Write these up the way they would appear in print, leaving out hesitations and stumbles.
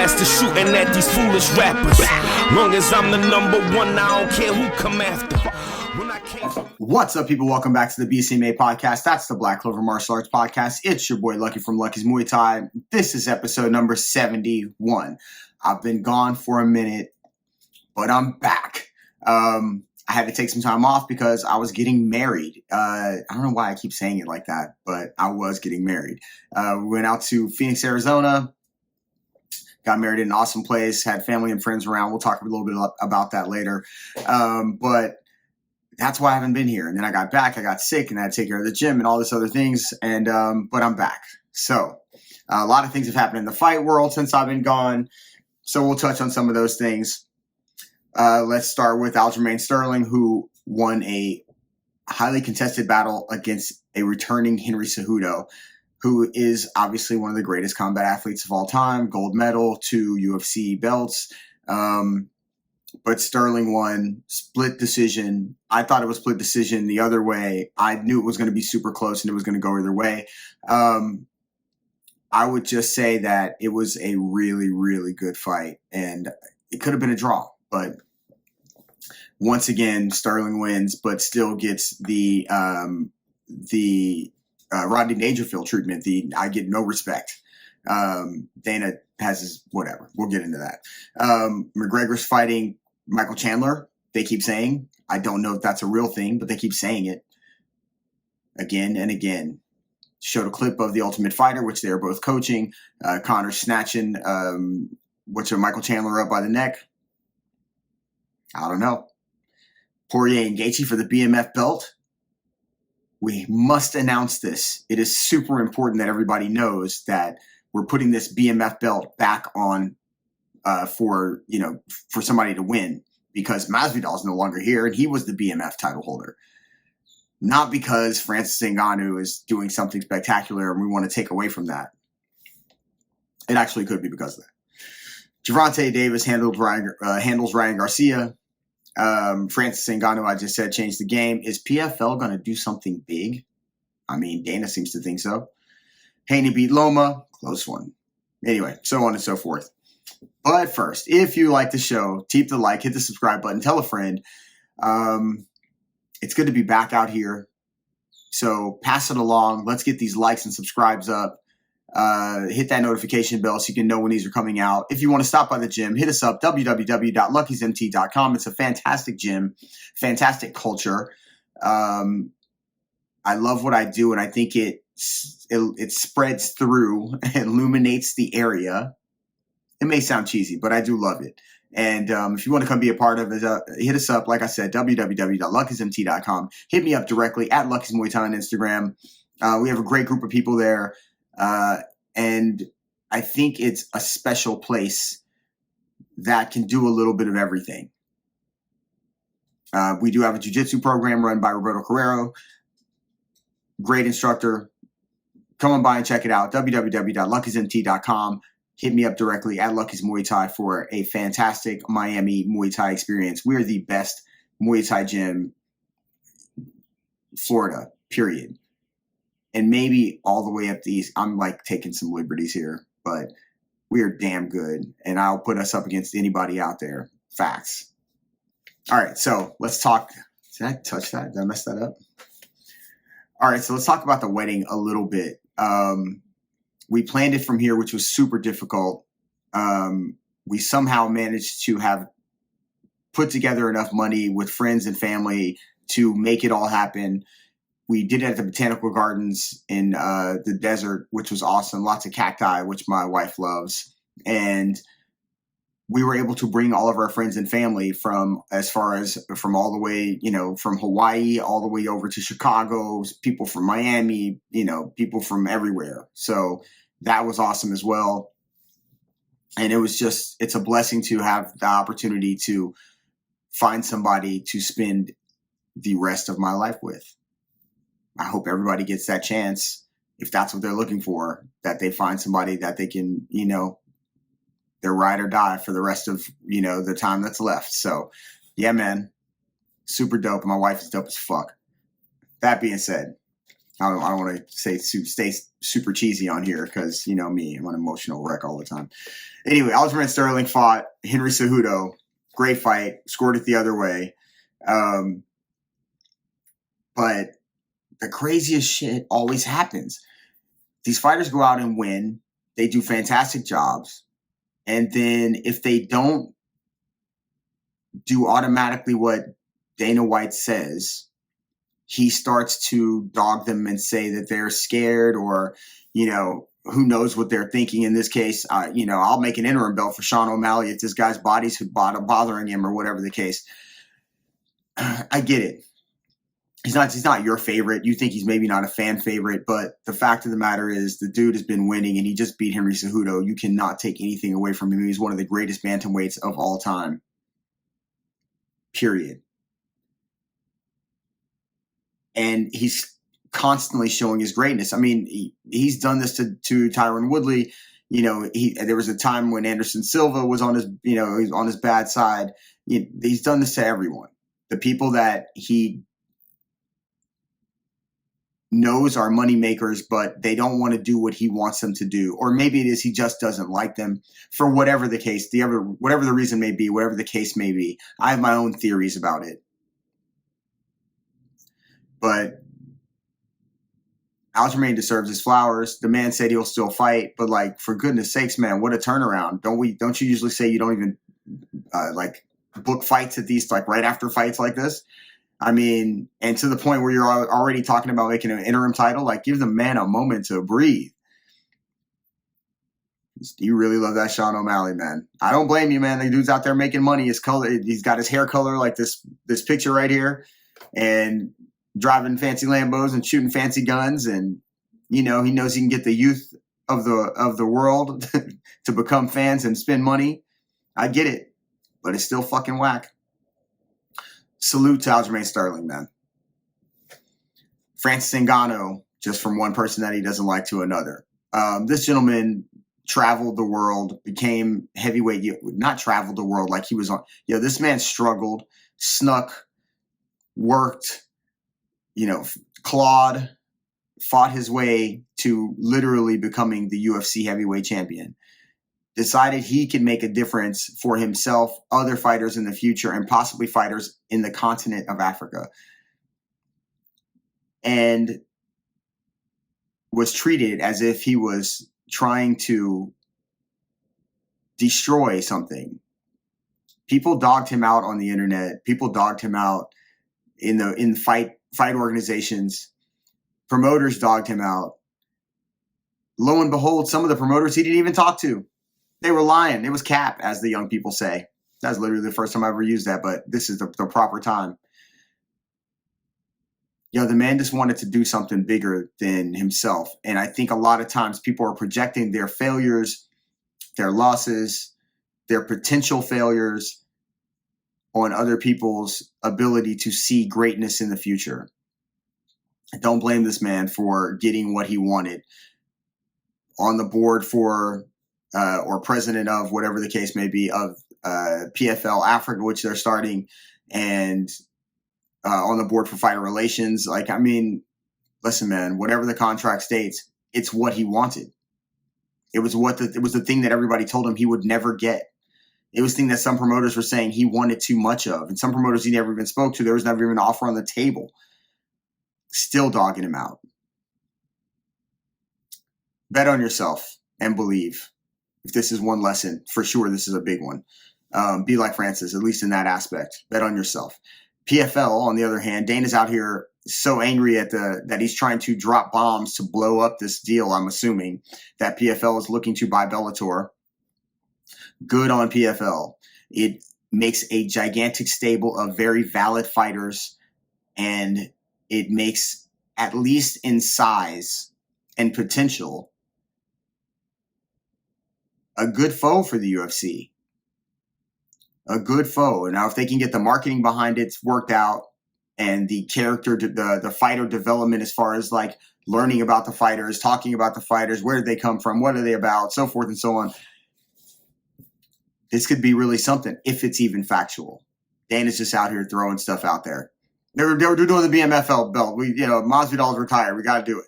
master shooting at these foolish rappers. Long as I'm the number one, I don't care who come after. What's up, people? Welcome back to the BCMA podcast. That's the Black Clover Martial Arts podcast. It's your boy Lucky from Lucky's Muay Thai. This is episode number 71. I've been gone for a minute, but I'm back. I had to take some time off because I was getting married. I don't know why I keep saying it like that, but I was getting married. We went out to Phoenix, Arizona, got married in an awesome place, had family and friends around. We'll talk a little bit about that later. But that's why I haven't been here. And then I got back, I got sick, and I had to take care of the gym and all this other things. And but I'm back. So a lot of things have happened in the fight world since I've been gone. So we'll touch on some of those things. Let's start with Aljamain Sterling, who won a highly contested battle against a returning Henry Cejudo, who is obviously one of the greatest combat athletes of all time, gold medal, 2 UFC belts. But Sterling won, split decision. I thought it was split decision the other way. I knew it was going to be super close and it was going to go either way. I would just say that it was a really, really good fight, and it could have been a draw. But once again, Sterling wins, but still gets the Rodney Dangerfield treatment. I get no respect. Dana has his whatever. We'll get into that. McGregor's fighting Michael Chandler. They keep saying. I don't know if that's a real thing, but they keep saying it again and again. Showed a clip of The Ultimate Fighter, which they were both coaching. Connor snatching Michael Chandler up by the neck. I don't know. Poirier and Gaethje for the BMF belt. We must announce this. It is super important that everybody knows that we're putting this BMF belt back on for somebody to win, because Masvidal is no longer here and he was the BMF title holder. Not because Francis Ngannou is doing something spectacular and we want to take away from that. It actually could be because of that. Gervonta Davis handles Ryan Garcia. Francis Ngannou, I just said, changed the game. Is PFL going to do something big? I mean, Dana seems to think so. Haney beat Loma. Close one. Anyway, so on and so forth. But first, if you like the show, keep the like, hit the subscribe button, tell a friend. It's good to be back out here. So pass it along. Let's get these likes and subscribes up. Hit that notification bell so you can know when these are coming out. If you want to stop by the gym, hit us up, www.luckysmt.com. It's a fantastic gym, fantastic culture. I love what I do, and I think it spreads through and illuminates the area. It may sound cheesy, but I do love it. And if you want to come be a part of it, hit us up. Like I said, www.luckysmt.com. Hit me up directly at Lucky's Muay Thai on Instagram. We have a great group of people there. And I think it's a special place that can do a little bit of everything. We do have a jiu-jitsu program run by Roberto Carrero. Great instructor. Come on by and check it out. www.luckysmt.com. Hit me up directly at Lucky's Muay Thai for a fantastic Miami Muay Thai experience. We are the best Muay Thai gym, Florida, period. And maybe all the way up the east. I'm like taking some liberties here, but we are damn good. And I'll put us up against anybody out there. Facts. All right, so let's talk. Did I touch that? Did I mess that up? All right, so let's talk about the wedding a little bit. We planned it from here, which was super difficult. We somehow managed to have put together enough money with friends and family to make it all happen. We did it at the Botanical Gardens in the desert, which was awesome. Lots of cacti, which my wife loves. And we were able to bring all of our friends and family from all the way, from Hawaii all the way over to Chicago, people from Miami, people from everywhere. So that was awesome as well. And it's a blessing to have the opportunity to find somebody to spend the rest of my life with. I hope everybody gets that chance, if that's what they're looking for, that they find somebody that they can, their ride or die for the rest of, the time that's left. So, yeah, man, super dope. My wife is dope as fuck. That being said, I don't want to stay super cheesy on here because, you know me, I'm an emotional wreck all the time. Anyway, Aljamain Sterling fought Henry Cejudo. Great fight. Scored it the other way. But the craziest shit always happens. These fighters go out and win. They do fantastic jobs. And then if they don't do automatically what Dana White says, he starts to dog them and say that they're scared or, you know, who knows what they're thinking. In this case, you know, I'll make an interim belt for Sean O'Malley if this guy's body's bothering him or whatever the case. I get it. He's not your favorite. You think he's maybe not a fan favorite, but the fact of the matter is the dude has been winning and he just beat Henry Cejudo. You cannot take anything away from him. He's one of the greatest bantamweights of all time. Period. And he's constantly showing his greatness. I mean, he's done this to Tyron Woodley. You know, there was a time when Anderson Silva was on his, you know, he's on his bad side. He's done this to everyone. The people that he knows are money makers, but they don't want to do what he wants them to do. Or maybe it is he just doesn't like them for whatever the case, whatever the reason may be, whatever the case may be. I have my own theories about it. But Aljamain deserves his flowers. The man said he'll still fight, but like, for goodness sakes, man, what a turnaround. Don't you usually say you don't even like book fights at these, like right after fights like this? I mean, and to the point where you're already talking about making an interim title, like give the man a moment to breathe. You really love that Sean O'Malley, man. I don't blame you, man. The dude's out there making money. His color, he's got his hair color like this picture right here, and driving fancy Lambos and shooting fancy guns, and you know he knows he can get the youth of the world to become fans and spend money. I get it, but it's still fucking whack. Salute to Aljamain Sterling, man. Francis Ngannou, just from one person that he doesn't like to another. This gentleman traveled the world, became heavyweight. Not traveled the world like he was on. You know, this man struggled, snuck, worked, you know, clawed, fought his way to literally becoming the UFC heavyweight champion. Decided he could make a difference for himself, other fighters in the future, and possibly fighters in the continent of Africa. And was treated as if he was trying to destroy something. People dogged him out on the internet. People dogged him out in fight organizations. Promoters dogged him out. Lo and behold, some of the promoters he didn't even talk to. They were lying. It was cap, as the young people say. That's literally the first time I ever used that, but this is the proper time. You know, the man just wanted to do something bigger than himself. And I think a lot of times people are projecting their failures, their losses, their potential failures on other people's ability to see greatness in the future. Don't blame this man for getting what he wanted. On the board for or president of, whatever the case may be, of PFL Africa, which they're starting, and on the board for fighter relations. Like, I mean, listen, man, whatever the contract states, it's what he wanted. It was the thing that everybody told him he would never get. It was the thing that some promoters were saying he wanted too much of, and some promoters he never even spoke to. There was never even an offer on the table. Still dogging him out. Bet on yourself and believe. If this is one lesson, for sure this is a big one. Be like Francis, at least in that aspect. Bet on yourself. PFL, on the other hand, Dana's out here so angry that he's trying to drop bombs to blow up this deal, I'm assuming, that PFL is looking to buy Bellator. Good on PFL. It makes a gigantic stable of very valid fighters, and it makes, at least in size and potential, a good foe for the UFC. A good foe. Now, if they can get the marketing behind it worked out, and the character, the fighter development, as far as like learning about the fighters, talking about the fighters, where did they come from, what are they about, so forth and so on, this could be really something, if it's even factual. Dana's just out here throwing stuff out there. They were doing the BMFL belt. Masvidal's retired. We got to do it.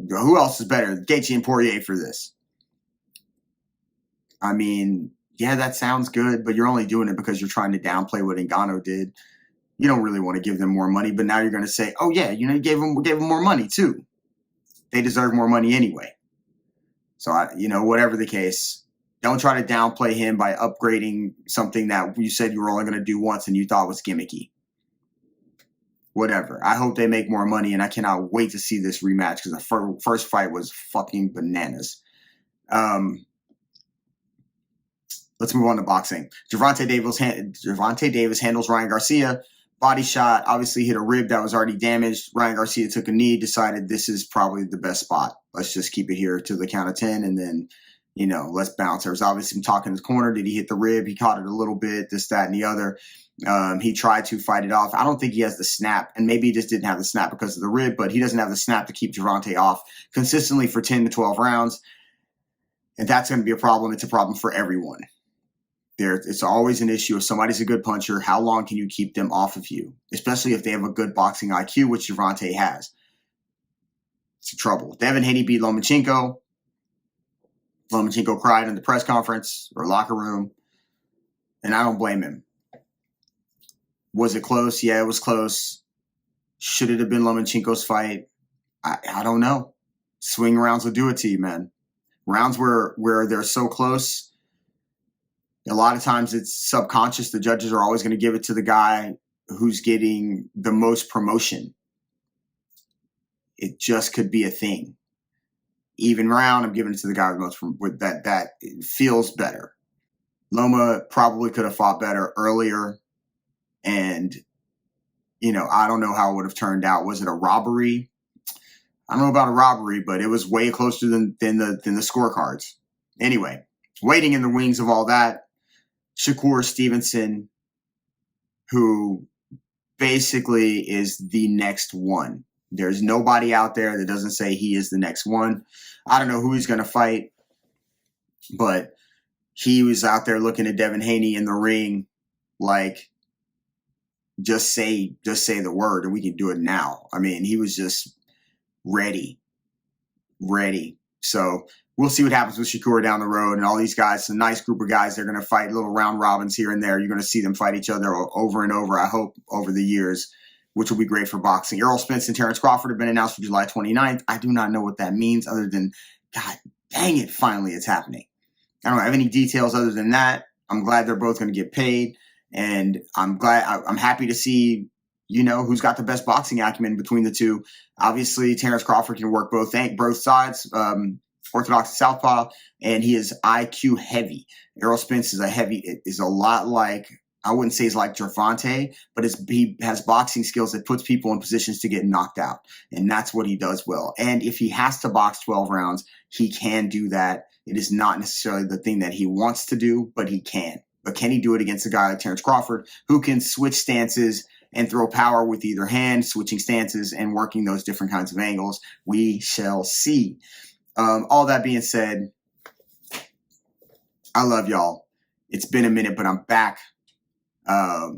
Who else is better? Gaethje and Poirier for this. I mean, yeah, that sounds good, but you're only doing it because you're trying to downplay what Ngannou did. You don't really want to give them more money, but now you're going to say, oh, yeah, you gave them more money, too. They deserve more money anyway. So, whatever the case, don't try to downplay him by upgrading something that you said you were only going to do once and you thought was gimmicky. Whatever. I hope they make more money, and I cannot wait to see this rematch because the first fight was fucking bananas. Let's move on to boxing. Gervonta Davis handles Ryan Garcia. Body shot, obviously hit a rib that was already damaged. Ryan Garcia took a knee, decided this is probably the best spot. Let's just keep it here to the count of 10, and then, let's bounce. There was obviously some talk in his corner. Did he hit the rib? He caught it a little bit, this, that, and the other. He tried to fight it off. I don't think he has the snap, and maybe he just didn't have the snap because of the rib, but he doesn't have the snap to keep Gervonta off consistently for 10 to 12 rounds, and that's going to be a problem. It's a problem for everyone. It's always an issue. If somebody's a good puncher, how long can you keep them off of you? Especially if they have a good boxing IQ, which Gervonta has. It's trouble. Devin Haney beat Lomachenko. Lomachenko cried in the press conference or locker room, and I don't blame him. Was it close? Yeah, it was close. Should it have been Lomachenko's fight? I don't know. Swing rounds will do it to you, man. Rounds where they're so close, a lot of times it's subconscious. The judges are always going to give it to the guy who's getting the most promotion. It just could be a thing. Even round, I'm giving it to the guy with that it feels better. Loma probably could have fought better earlier. And, I don't know how it would have turned out. Was it a robbery? I don't know about a robbery, but it was way closer than the scorecards. Anyway, waiting in the wings of all that, Shakur Stevenson, who basically is the next one. There's nobody out there that doesn't say he is the next one. I don't know who he's going to fight, but he was out there looking at Devin Haney in the ring like, just say the word and we can do it now. I mean, he was just ready. So we'll see what happens with Shakur down the road, and all these guys, a nice group of guys. They're going to fight little round robins here and there. You're going to see them fight each other over and over, I hope, over the years, which will be great for boxing. Errol Spence and Terrence Crawford have been announced for July 29th. I do not know what that means other than, God dang it, finally it's happening. I don't have any details other than that. I'm glad they're both going to get paid, and I'm happy to see, who's got the best boxing acumen between the two. Obviously, Terrence Crawford can work both sides, orthodox and southpaw, and he is IQ heavy. Errol Spence is a lot like, I wouldn't say he's like Gervonta, but he has boxing skills that puts people in positions to get knocked out, and that's what he does well. And if he has to box 12 rounds, he can do that. It is not necessarily the thing that he wants to do, but he can. But can he do it against a guy like Terrence Crawford, who can switch stances and throw power with either hand, switching stances and working those different kinds of angles? We shall see. All that being said, I love y'all. It's been a minute, but I'm back. I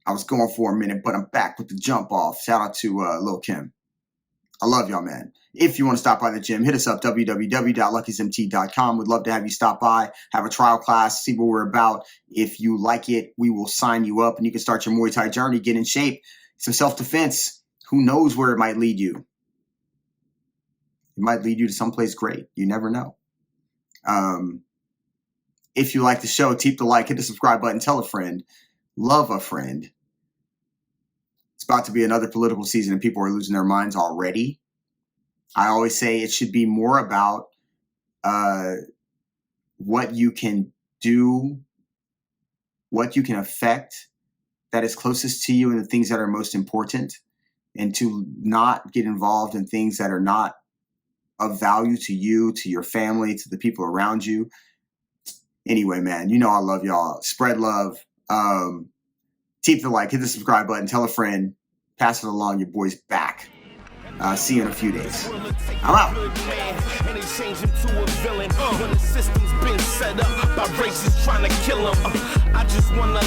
was going for a minute, but I'm back with the jump off. Shout out to Lil Kim. I love y'all, man. If you want to stop by the gym, hit us up, www.luckysmt.com. We'd love to have you stop by, have a trial class, see what we're about. If you like it, we will sign you up, and you can start your Muay Thai journey, get in shape, some self-defense. Who knows where it might lead you? It might lead you to someplace great. You never know. If you like the show, keep the like, hit the subscribe button, tell a friend, love a friend. It's about to be another political season, and people are losing their minds already. I always say it should be more about what you can do, what you can affect that is closest to you, and the things that are most important, and to not get involved in things that are not of value to you, to your family, to the people around you. Anyway, man, I love y'all. Spread love. Keep the like, hit the subscribe button, tell a friend, pass it along. Your boy's back. See you in a few days. I'm out. And they change him to a villain when the system's been set up by racists trying to kill him. I just wanna